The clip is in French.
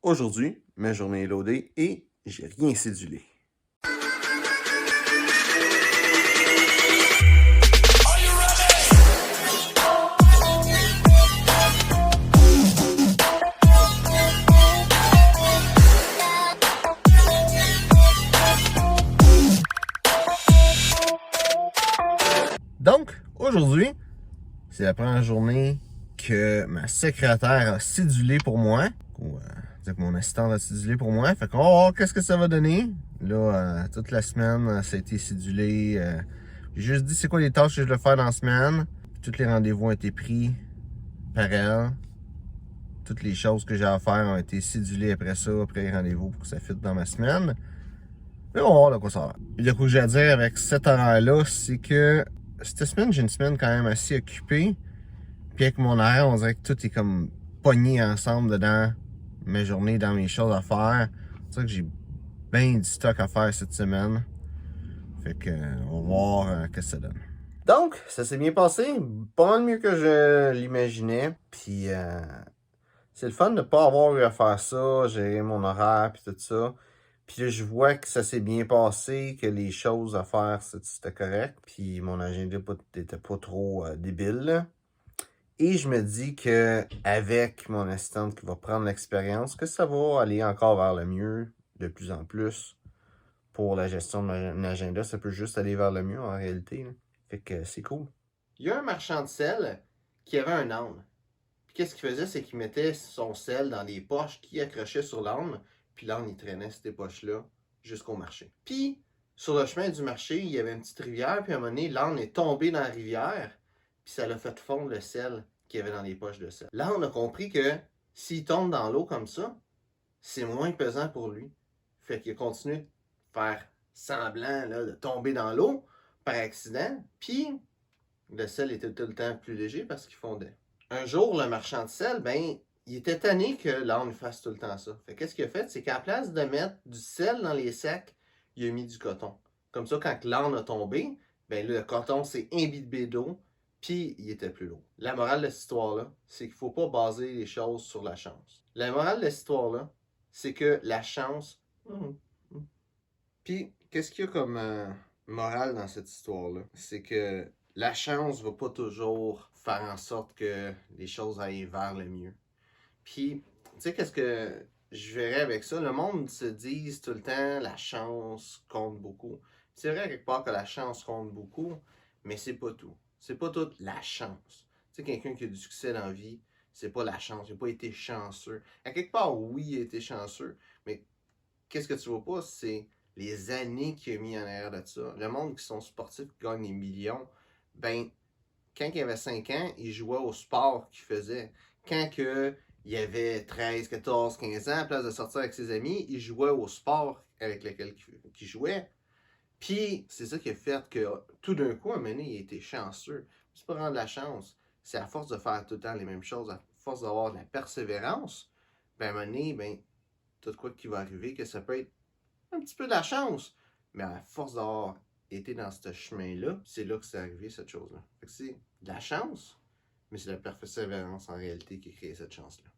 Aujourd'hui, ma journée est loadée et j'ai rien cédulé. Donc, aujourd'hui, c'est la première journée que ma secrétaire a cédulé pour moi. Que mon assistante a cédulé pour moi. Fait qu'on va voir qu'est-ce que ça va donner. Là, toute la semaine, ça a été cédulé. J'ai juste dit c'est quoi les tâches que je dois faire dans la semaine. Tous les rendez-vous ont été pris par elle. Toutes les choses que j'ai à faire ont été cédulées après ça, après les rendez-vous, pour que ça fitte dans ma semaine. Mais on va voir de quoi ça va. Et le coup que j'ai à dire avec cet horaire-là, c'est que cette semaine, j'ai une semaine quand même assez occupée. Puis avec mon horaire, on dirait que tout est comme pogné ensemble dedans mes journées, dans mes choses à faire. C'est ça que j'ai bien du stock à faire cette semaine. Fait que on va voir ce que ça donne. Donc, ça s'est bien passé. Pas mal mieux que je l'imaginais. Puis c'est le fun de ne pas avoir eu à faire ça, gérer mon horaire puis tout ça. Puis là, je vois que ça s'est bien passé, que les choses à faire, c'était correct. Puis mon agenda n'était pas trop débile, là. Et je me dis que avec mon assistante qui va prendre l'expérience, que ça va aller encore vers le mieux de plus en plus pour la gestion de mon agenda. Ça peut juste aller vers le mieux en réalité, là. Fait que c'est cool. Il y a un marchand de sel qui avait un âne. Puis qu'est-ce qu'il faisait, c'est qu'il mettait son sel dans des poches qu'il accrochait sur l'âne. Puis l'âne, il traînait ces poches-là jusqu'au marché. Puis, sur le chemin du marché, il y avait une petite rivière. Puis à un moment donné, l'âne est tombé dans la rivière. Puis ça l'a fait fondre le sel qu'il y avait dans les poches de sel. L'âne a compris que s'il tombe dans l'eau comme ça, c'est moins pesant pour lui. Fait qu'il a continué de faire semblant là, de tomber dans l'eau par accident. Puis, le sel était tout le temps plus léger parce qu'il fondait. Un jour, le marchand de sel, ben, il était tanné que l'âne fasse tout le temps ça. Fait qu'est-ce qu'il a fait? C'est qu'à la place de mettre du sel dans les sacs, il a mis du coton. Comme ça, quand l'âne a tombé, ben, le coton s'est imbibé d'eau, puis il était plus lourd. La morale de cette histoire-là, c'est qu'il ne faut pas baser les choses sur la chance. La morale de cette histoire-là, c'est que la chance... Puis, qu'est-ce qu'il y a comme morale dans cette histoire-là? C'est que la chance va pas toujours faire en sorte que les choses aillent vers le mieux. Puis, tu sais, qu'est-ce que je verrais avec ça? Le monde se dit tout le temps, la chance compte beaucoup. C'est vrai quelque part que la chance compte beaucoup, mais c'est pas tout. C'est pas toute la chance. Tu sais, quelqu'un qui a du succès dans la vie, c'est pas la chance. Il n'a pas été chanceux. À quelque part, oui, il a été chanceux, mais qu'est-ce que tu vois pas, c'est les années qu'il a mis en arrière de ça. Le monde qui sont sportifs, qui gagnent des millions, ben, quand il avait 5 ans, il jouait au sport qu'il faisait. Quand il avait 13, 14, 15 ans, à place de sortir avec ses amis, il jouait au sport avec lequel il jouait. Puis, c'est ça qui a fait que tout d'un coup, à un moment donné, il a été chanceux. C'est pas vraiment de la chance. C'est à force de faire tout le temps les mêmes choses, à force d'avoir de la persévérance, ben, à un moment donné, ben, tout quoi qui va arriver, que ça peut être un petit peu de la chance. Mais à force d'avoir été dans ce chemin-là, c'est là que c'est arrivé, cette chose-là. Fait que c'est de la chance, mais c'est la persévérance en réalité qui a créé cette chance-là.